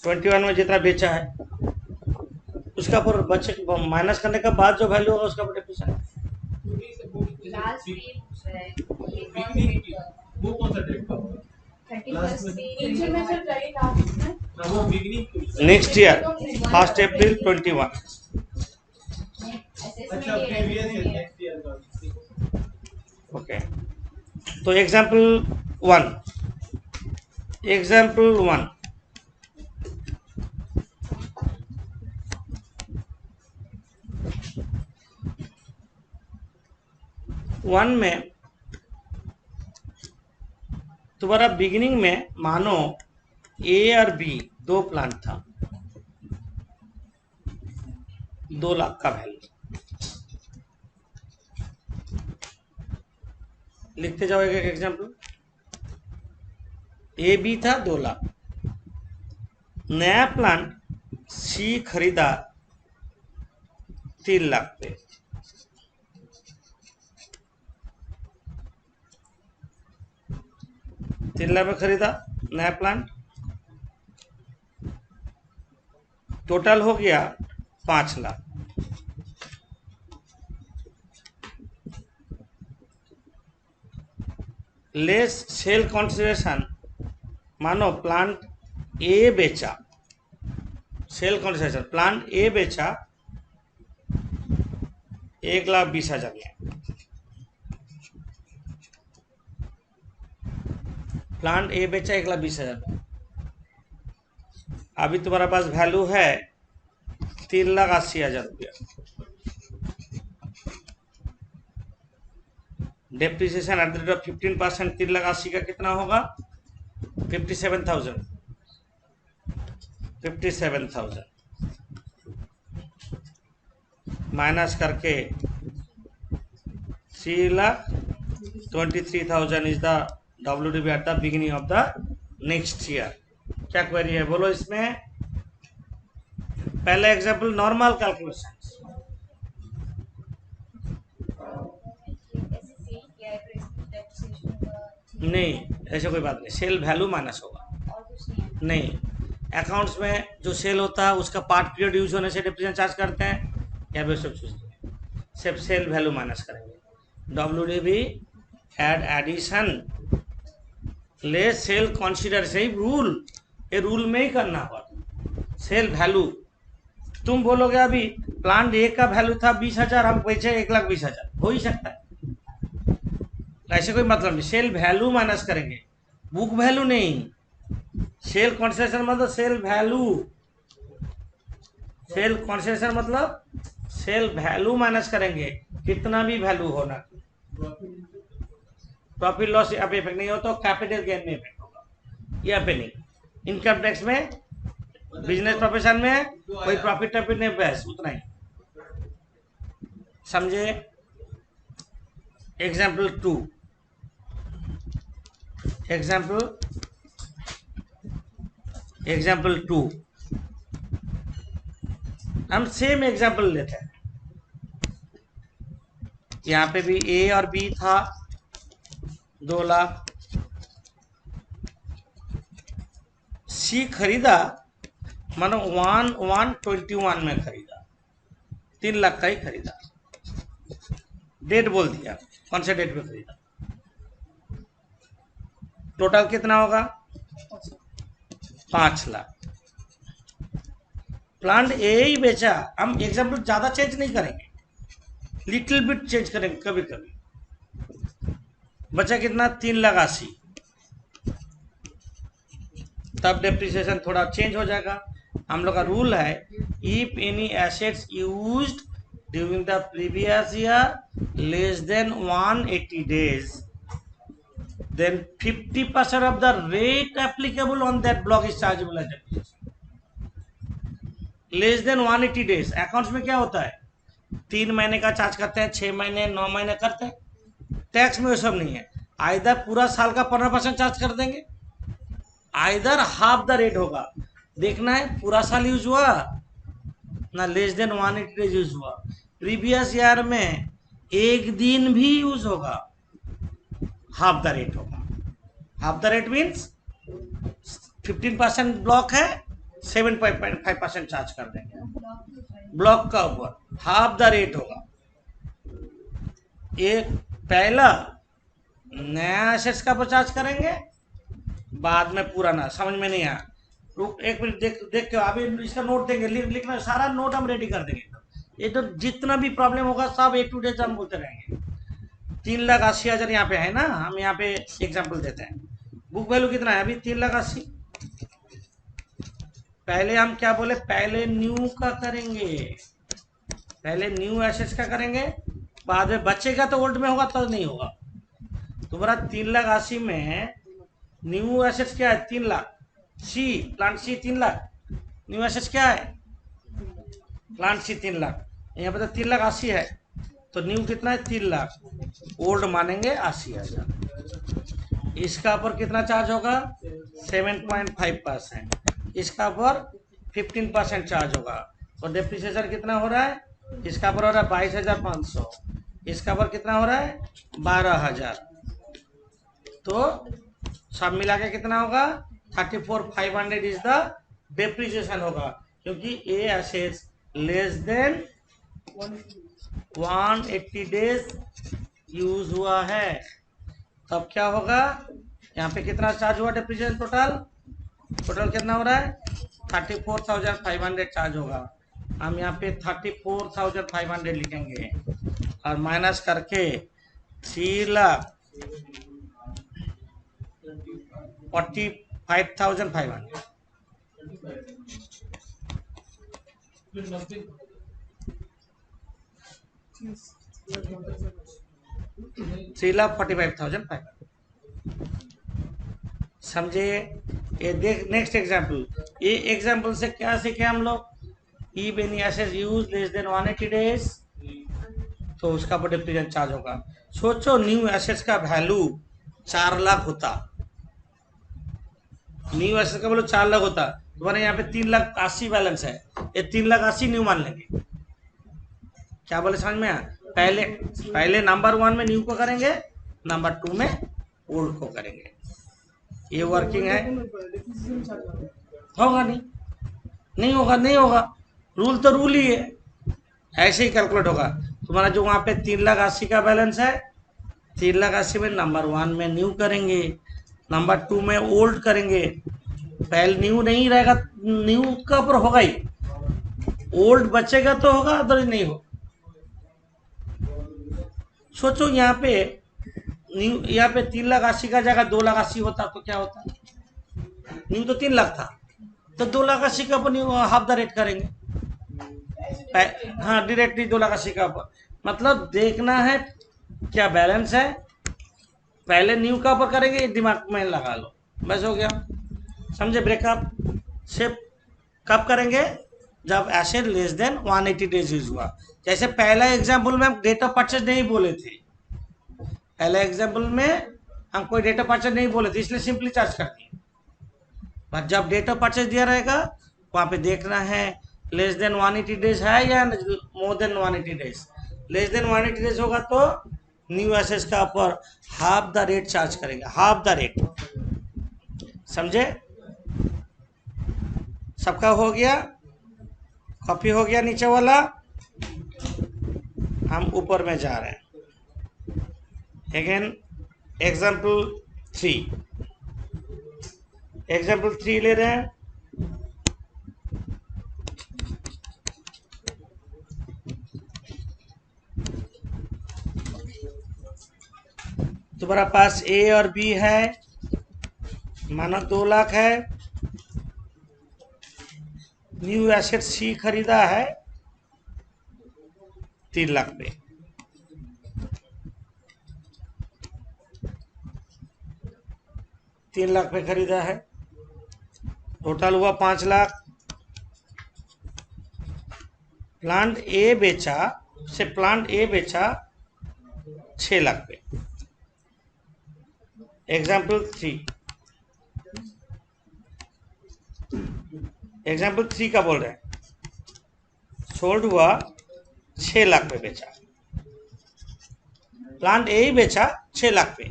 21 में जितना बेचा है, उसका पर बचे माइनस करने के बाद जो वैल्यू होगा उसका पर डेप्रिसिएशन। लास्ट पे पूछ रहा है ये कौन से डेट का वो कौन सा डेट का होगा? 31st पे नीचे में सर जाइए आप इसमें वो बिगनिंग नेक्स्ट ईयर 1 अप्रैल 21। अच्छा प्रीवियस ईयर नेक्स्ट ईयर का। ओके, तो एग्जाम्पल 1 में तुम्हारा बिगिनिंग में मानो ए और बी दो प्लांट था, 2 लाख का वैल्यू। लिखते जाओ एक एग्जाम्पल। ए बी था 2 लाख, नया प्लांट सी खरीदा 3 लाख पे। में खरीदा नया प्लांट, टोटल हो गया 5 लाख। लेस सेल कंसिडरेशन, मानो प्लांट ए बेचा, सेल कंसिडरेशन प्लांट ए बेचा 1,20,000 में, प्लांट ए बेचा 1,20,000 में। अभी तुम्हारा पास वैल्यू है 3,80,000 रुपया। Depreciation at the rate of 15% 3,80,000 का कितना होगा? 57,000। 57,000 माइनस करके 3,23,000 is the WDV at the beginning of the next year। क्या क्वेरी है बोलो इसमें? पहला एग्जाम्पल नॉर्मल कैलकुलेशन। नहीं, ऐसा कोई बात नहीं, सेल वैल्यू माइनस होगा। और कुछ नहीं है। नहीं, अकाउंट्स में जो सेल होता है उसका पार्ट पीरियड यूज होने से डेप्रिसिएशन चार्ज करते हैं, या फिर सब चीज सिर्फ सेल वैल्यू माइनस करेंगे। WDV एड एडिशन ले सेल कंसीडर से ही रूल, ये रूल में ही करना होगा। सेल वैल्यू तुम बोलोगे अभी प्लांट ए का वैल्यू था 20,000, हम बेचे 1,20,000, हो ही सकता है, ऐसे कोई मतलब नहीं। सेल वैल्यू माइनस करेंगे, बुक वैल्यू नहीं। सेल कंसिडरेशन मतलब सेल वैल्यू, सेल कंसिडरेशन मतलब सेल वैल्यू माइनस करेंगे, कितना भी वैल्यू होना। प्रॉफिट लॉस यहाँ पे इफेक्ट नहीं हो, तो कैपिटल गेन में इफेक्ट होगा, यहाँ पे नहीं। इनकम टैक्स में, बिजनेस प्रोफेशन में कोई प्रॉफिट टॉफिट नहीं, बस उतना ही। समझे? एग्जाम्पल 2, एग्जाम्पल 2 हम सेम एग्जाम्पल लेते हैं। यहाँ पे भी ए और बी था 2 लाख, सी खरीदा मानो 1/1/21 में खरीदा, 3 लाख का ही खरीदा। डेट बोल दिया, कौन से डेट पे खरीदा। टोटल कितना होगा? 5 लाख। प्लांट ए ही बेचा, हम एग्जाम्पल ज्यादा चेंज नहीं करेंगे, लिटिल बिट चेंज करेंगे कभी कभी। बचा कितना? 3,80,000। तब डेप्रिसिएशन थोड़ा चेंज हो जाएगा। हम लोग का रूल है, if any assets used during the previous year less than 180 days, then 50% of the rate applicable on that block is chargeable as depreciation। Less than 180 days accounts में क्या होता है? 3 महीने का चार्ज करते हैं, 6 महीने, 9 महीने करते हैं। टैक्स में वो सब नहीं है, आइदर पूरा साल का 15% चार्ज कर देंगे, आइदर हाफ द रेट होगा। देखना है पूरा साल यूज हुआ ना लेस देन 180 days यूज हुआ। प्रीवियस ईयर में एक दिन भी यूज होगा, हाफ द रेट होगा। Half the rate means 15% block है, 7.5% चार्ज कर देंगे। ब्लॉक का ऊपर हाफ द रेट होगा। एक पहला नया एसेट्स का चार्ज करेंगे, बाद में पुराना। समझ में नहीं आया? रुक एक मिनट, देख के अभी इसका नोट देंगे, लिखना सारा नोट हम रेडी कर देंगे। ये तो जितना भी प्रॉब्लम होगा सब A to Z हम बोलते रहेंगे। 3,80,000 यहाँ पे है ना, हम यहाँ पे एग्जांपल देते हैं। बुक वैल्यू कितना है अभी? 3,80,000। पहले हम क्या बोले, पहले न्यू का करेंगे, पहले न्यू एसेट्स का करेंगे, बाद में बचेगा तो ओल्ड में होगा तो नहीं होगा। तुम्हारा 3,80,000 में न्यू एसेट्स क्या है? 3,00,000। सी प्लांट सी 3,00,000, न्यू एसेट्स क्या है? प्लांट सी 3,00,000। यहाँ पे तो 3,80,000 है, तो न्यू कितना है? 3,00,000। ओल्ड मानेंगे 80,000। इसका ऊपर कितना चार्ज होगा? 7.5%। इसका ऊपर 15% चार्ज होगा। तो डेप्रिसिएशन कितना हो रहा है? इसका ऊपर हो रहा है 22,500। इसका ऊपर कितना हो रहा है? 12,000। तो सब मिला के कितना होगा? 34,500 इज द डेप्रिसिएशन होगा, क्योंकि a assets less than 180 days use हुआ है। तब क्या होगा? यहाँ पे कितना चार्ज हुआ डेप्रिसिएशन? टोटल कितना हो रहा है? 34,500 चार्ज होगा। हम यहाँ पे 34,500 लिखेंगे और माइनस करके 3,45,500 3,45,500 समझे? ये देख नेक्स्ट एग्जाम्पल। ये एग्जाम्पल से क्या सीखे हम लोग? If any asset use less than 180 days तो उसका पर डेप्रिसिएशन चार्ज होगा। सोचो न्यू एसेट्स का वैल्यू 4,00,000 होता, न्यू एसेट्स का वैल्यू 4,00,000 होता, तुम्हारे यहाँ पे 3,80,000 बैलेंस है, ये 3,80,000 न्यू मान लेंगे। क्या बोले समझ में आया? पहले नंबर 1 में न्यू को करेंगे, नंबर 2 में ओल्ड को करेंगे। ये वर्किंग है। होगा नहीं होगा, नहीं होगा। रूल तो रूल ही है, ऐसे ही कैलकुलेट होगा। तुम्हारा जो वहाँ पे 3,80,000 का बैलेंस है, 3,80,000 में नंबर 1 में न्यू करेंगे, नंबर 2 में ओल्ड करेंगे। पहले न्यू नहीं रहेगा, न्यू का ऊपर होगा ही, ओल्ड बचेगा तो होगा, अदर नहीं हो। सोचो यहाँ पे न्यू, यहाँ पे 3,80,000 का जगह 2,80,000 होता तो क्या होता? न्यू तो 3,00,000 था, तो 2,80,000 का अपन हाफ द रेट करेंगे। हाँ, डायरेक्टली 2,80,000 का ऊपर। मतलब देखना है क्या बैलेंस है, पहले न्यू का ऊपर करेंगे, ये दिमाग में लगा लो, बस हो गया। समझे? ब्रेकअप सिर्फ कब करेंगे? जब asset less than 180 days use हुआ। जैसे पहला एग्जाम्पल में हम डेट ऑफ परचेज नहीं बोले थे, पहले एग्जाम्पल में हम कोई डेट ऑफ परचेज नहीं बोले थे, इसलिए सिंपली चार्ज कर दिए। बट जब डेट ऑफ परचेज दिया रहेगा, वहाँ पे देखना है लेस देन 180 डेज है या more than 180 days. Less than 180 days होगा तो न्यू एसेट्स का ऊपर हाफ द रेट चार्ज करेंगे, हाफ द रेट। समझे? सबका हो गया? कॉपी हो गया नीचे वाला? हम ऊपर में जा रहे हैं। अगेन एग्जाम्पल 3 ले रहे हैं। तुम्हारा पास ए और बी है, मानो 2,00,000 है। न्यू एसेट सी खरीदा है 3,00,000 पे। $3,00,000 पे खरीदा है, टोटल हुआ 5,00,000। प्लांट ए बेचा, से प्लांट ए बेचा 6,00,000 पे। एग्जाम्पल 3 का बोल रहे हैं। सोल्ड हुआ 6,00,000 पे बेचा, प्लांट ए ही बेचा 6,00,000 पे,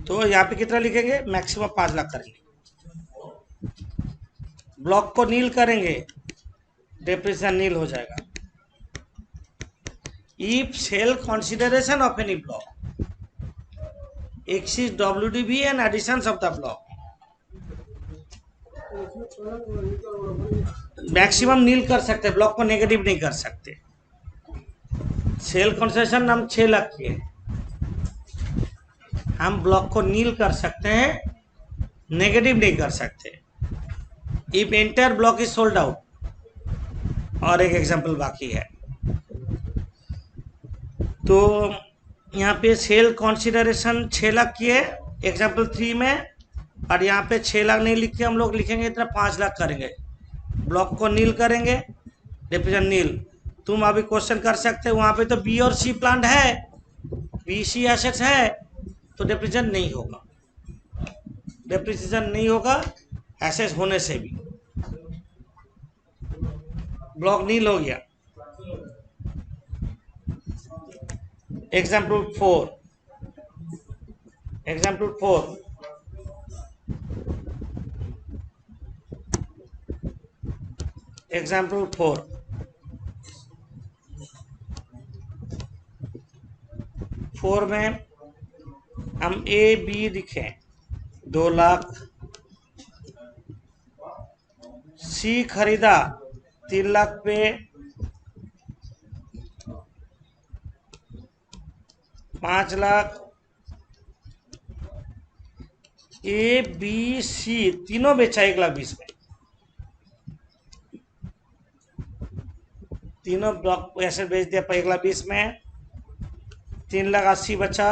तो यहाँ पे कितना लिखेंगे? मैक्सिमम 5,00,000 करेंगे। ब्लॉक को नील करेंगे, डेप्रिसिएशन नील हो जाएगा। If sale consideration of any block exceed WDV and additions of the block, maximum nil कर सकते, ब्लॉक को नेगेटिव नहीं कर सकते। सेल कंसिडरेशन हम 6 लाख किए, हम ब्लॉक को नील कर सकते हैं, नेगेटिव नहीं कर सकते। If entire block is sold out, और एक एग्जांपल बाकी है। तो यहाँ पे सेल कंसिडरेशन 6 लाख किए एग्जांपल 3 में, और यहाँ पे 6 लाख नहीं लिख के हम लोग लिखेंगे इतना 5 लाख करेंगे, ब्लॉक को नील करेंगे, डेप्रिसिएशन नील। तुम अभी क्वेश्चन कर सकते हो, वहाँ पे तो बी और सी प्लांट है, बी सी एसेट्स है, तो डेप्रिसिएशन नहीं होगा, डेप्रिसिएशन नहीं होगा एसेट्स होने से भी। ब्लॉक नील हो गया। एग्जाम्पल 4, एग्जाम्पल 4, एग्जाम्पल 4, में हम ए बी लिखें 2 लाख, सी खरीदा 3 लाख पे, 5 लाख, ए बी सी तीनों बेचा 1,20,000 में, तीनों ब्लॉक ऐसे बेच दिया 1,20,000 में, 3,80,000 बचा,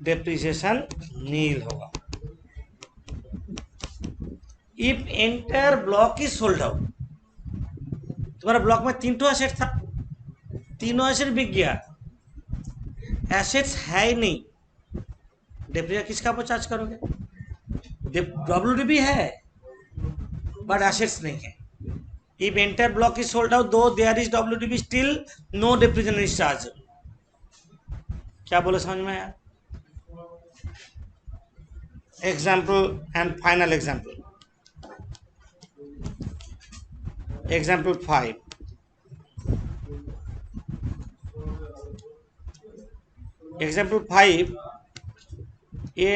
डेप्रिसिएशन नील होगा। If entire block is sold out, तुम्हारा ब्लॉक में 3 एसेट था, तीनों एसेट बिक गया, एसेट्स है ही नहीं, डेप्रिसिएशन किसका पर चार्ज करोगे? WDV है बट एसेट्स नहीं है। If entire block is sold out though there is WDV still no depreciation is charge. क्या बोले समझ में आया? Example and final example, example 5, example 5, ये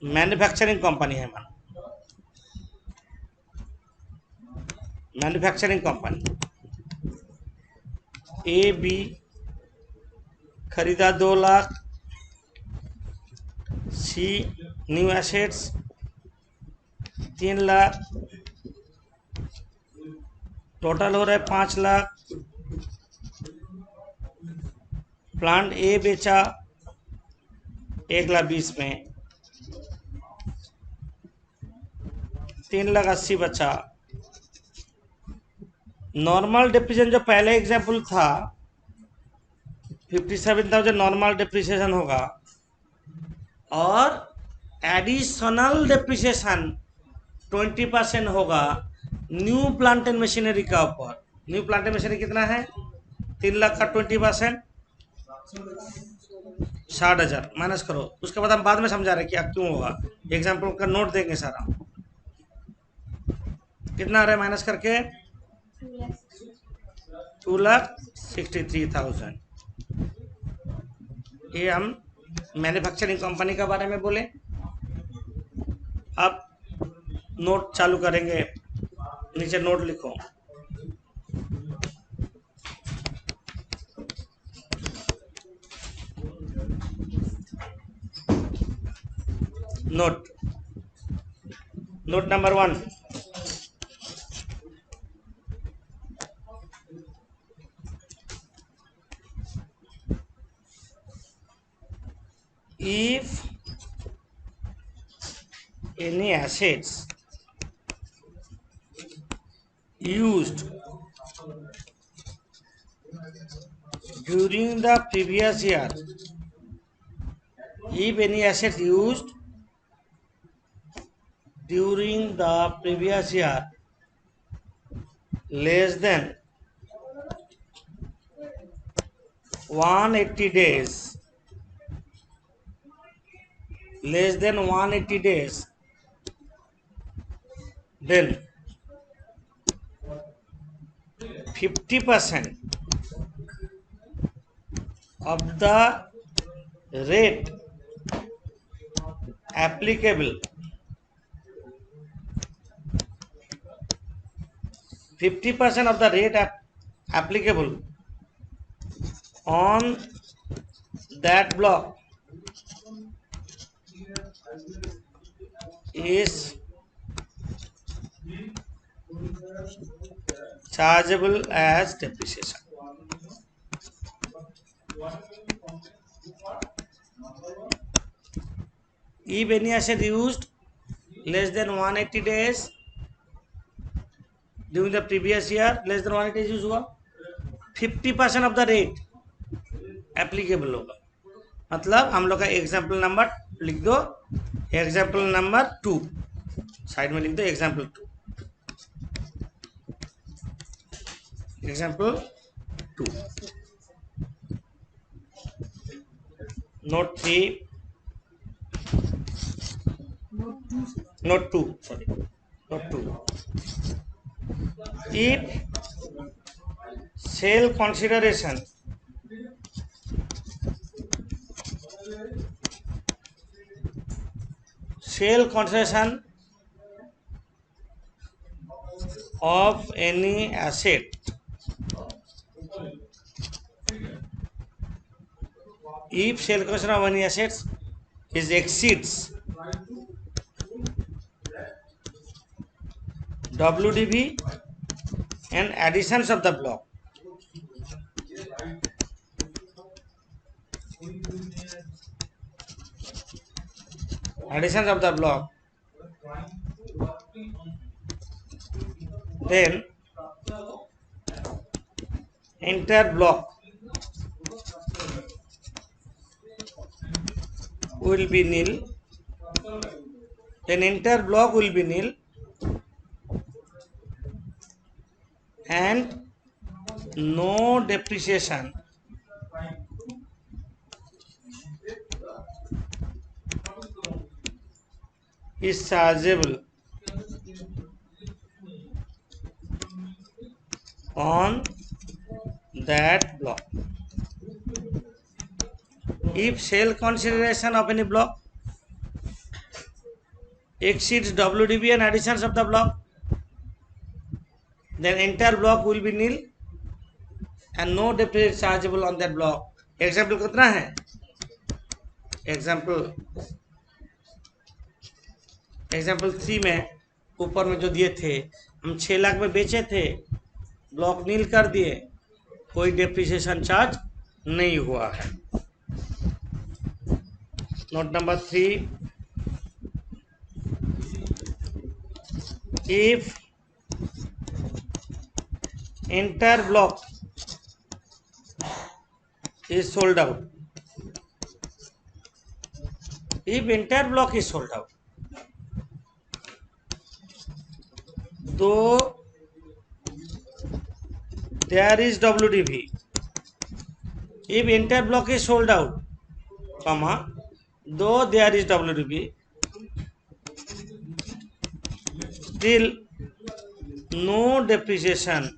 मैन्युफैक्चरिंग कंपनी है, मैन्युफैक्चरिंग कंपनी, ए बी खरीदा 2 lakh, C new assets 3 lakh, total हो रहा है 5 लाख, प्लांट ए बेचा 1,20,000 में, 3,80,000 बचा। नॉर्मल डेप्रिसिएशन जो पहले एग्जाम्पल था 57,000 नॉर्मल डेप्रिसिएशन होगा, और एडिशनल डेप्रिसिएशन 20% होगा न्यू प्लांट एंड मशीनरी का ऊपर। न्यू प्लांट एंड मशीनरी कितना है? 3 लाख का 20% 60,000 माइनस करो, उसके बाद हम बाद में समझा रहे क्या क्यों होगा, एग्जाम्पल का नोट देंगे सारा। कितना आ रहा है माइनस करके? 2,63,000। ये हम मैन्युफैक्चरिंग कंपनी के बारे में बोले। अब नोट चालू करेंगे, नीचे नोट लिखो। Note number 1, if any assets used during the previous year, if any assets used during the previous year less than 180 days, less than 180 days then 50% of the rate applicable 50% of the rate applicable on that block is chargeable as depreciation. If any asset used less than 180 days during the previous year, less than 180 days use हुआ, 50% of the rate applicable होगा. मतलब हम लोग का example number लिख दो, example number 2 side में लिख दो, example 2, example 2, note 3, note 2, sorry, note 2. If sale consideration of any asset if sale consideration of any assets is exceeds WDV and additions of the block, then entire block will be nil. And no depreciation is chargeable on that block. If sale consideration of any block exceeds WDV and additions of the block, then entire block will be nil and no depreciation chargeable on that block. Example कितना है? Example 3 में ऊपर में जो दिए थे, हम 6 लाख में बेचे थे, ब्लॉक नील कर दिए, कोई डेप्रिसिएशन चार्ज नहीं हुआ है. Note number 3, if entire block is sold out, though there is WDV, if entire block is sold out, though there is WDV, still no depreciation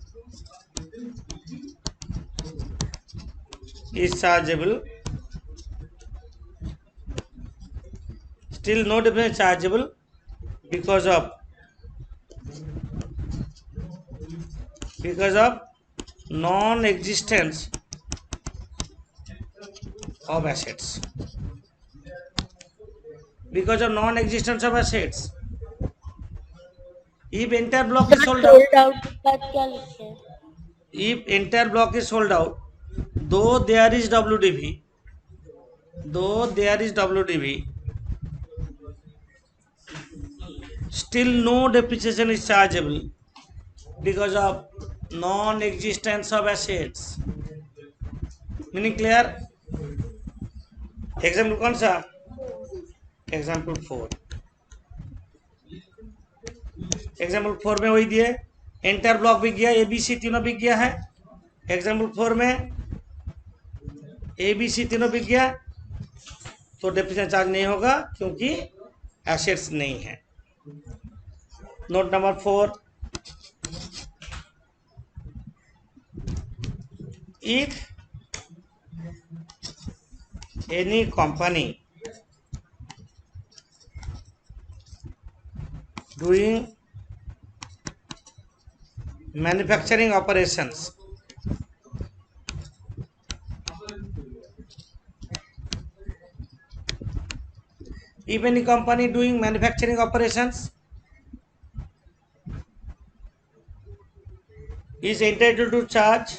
is chargeable. Because of non-existence of assets. If entire block is sold out, though there is WDV, still no depreciation is chargeable because of non-existence of assets. Meaning clear? Example कौन सा? Example 4. Example 4 में वही दिए, entire block बिक गया, ABC तीनों बिक गया है. एग्जाम्पल 4 में ABC तीनों बिक गया तो डेप्रिसिएशन चार्ज नहीं होगा क्योंकि एसेट्स नहीं है. Note number 4. If any company doing manufacturing operations is entitled to charge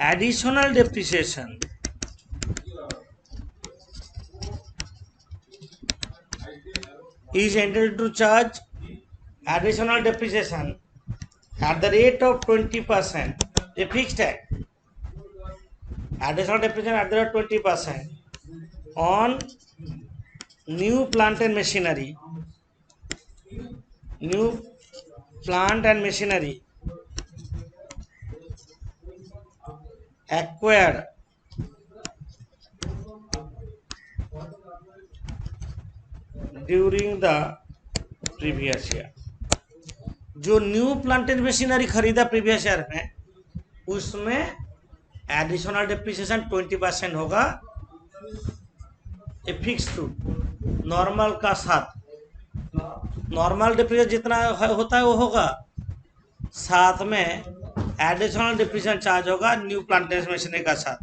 additional depreciation at the rate of 20%, a fixed tax. Additional depreciation at the rate of 20% on new plant and machinery acquired during the previous year. जो new plant and machinery खरीदा previous year में, उसमें additional depreciation 20% होगा, a fix to normal का साथ. Normal depreciation जितना होता है वो होगा, साथ में एडिशनल डिप्रिसिएशन चार्ज होगा न्यू प्लांट एंड मशीनरी का साथ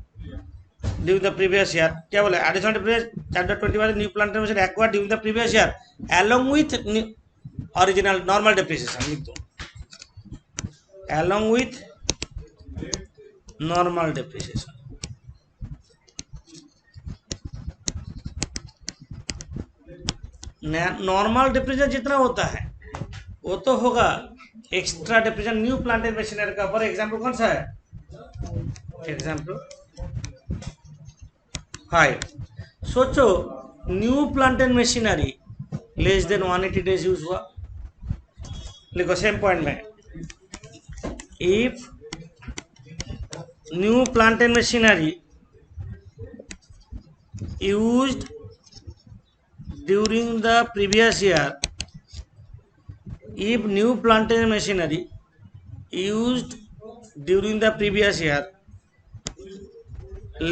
ड्यूरिंग द प्रीवियस ईयर. क्या बोले? Additional depreciation charge 20% new plant and machinery acquired during the previous year along with original normal depreciation. लिख दो along with normal depreciation. Normal depreciation जितना होता है वो तो होगा, extra depreciation new plant and machinery का. फॉर एग्जांपल कौन सा है? एग्जांपल 5. सोचो new plant and machinery less than 180 days use हुआ. लिखो सेम पॉइंट में, if new plant and machinery used during the previous year, if new plant and machinery used during the previous year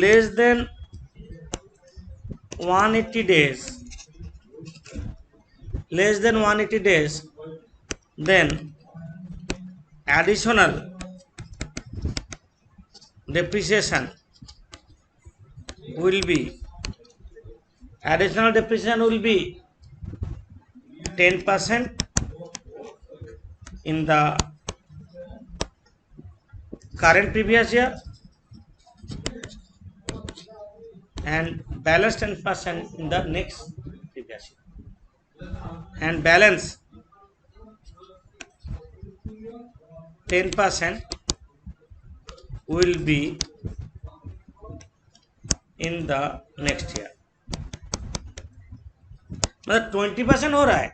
less than 180 days, then additional depreciation will be 10% in the current previous year and balance 10% in the next previous year, and balance 10% will be in the next year. मतलब 20% हो रहा है,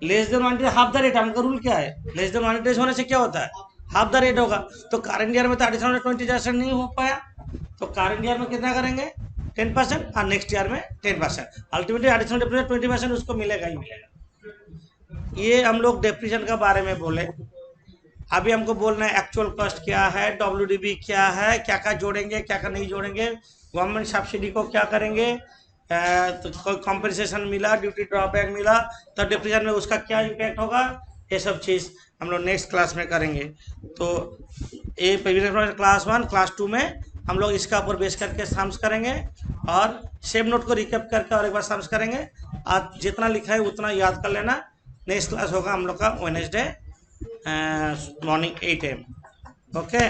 less than 180 half the rate. हमका rule क्या है? Less than 180 days होने से क्या होता है? हाफ द रेट होगा. तो करंट ईयर में तो एडिशनल 20% नहीं हो पाया, तो करंट ईयर में कितना करेंगे? 10%, और नेक्स्ट ईयर में 10%. अल्टीमेटली एडिशनल डिप्रिसिएशन 20% उसको मिलेगा ही मिलेगा. ये हम लोग डिप्रिसिएशन के बारे में बोले. अभी हमको बोलना है एक्चुअल कॉस्ट क्या है, WDB क्या है, क्या क्या जोड़ेंगे, क्या क्या नहीं जोड़ेंगे, गवर्नमेंट सब्सिडी को क्या करेंगे, तो कोई कॉम्पनसेशन मिला, ड्यूटी ड्रॉबैक मिला तो डिप्रिसिएशन में उसका क्या इम्पैक्ट होगा, ये सब चीज़ हम लोग नेक्स्ट क्लास में करेंगे. तो ये प्रीवियस क्लास 1 क्लास 2 में हम लोग इसका ऊपर बेस करके सम्स करेंगे और सेम नोट को रिकैप करके और एक बार सम्स करेंगे. आज जितना लिखा है उतना याद कर लेना. नेक्स्ट क्लास होगा हम लोग का वेडनेसडे मॉर्निंग 8 AM. ओके.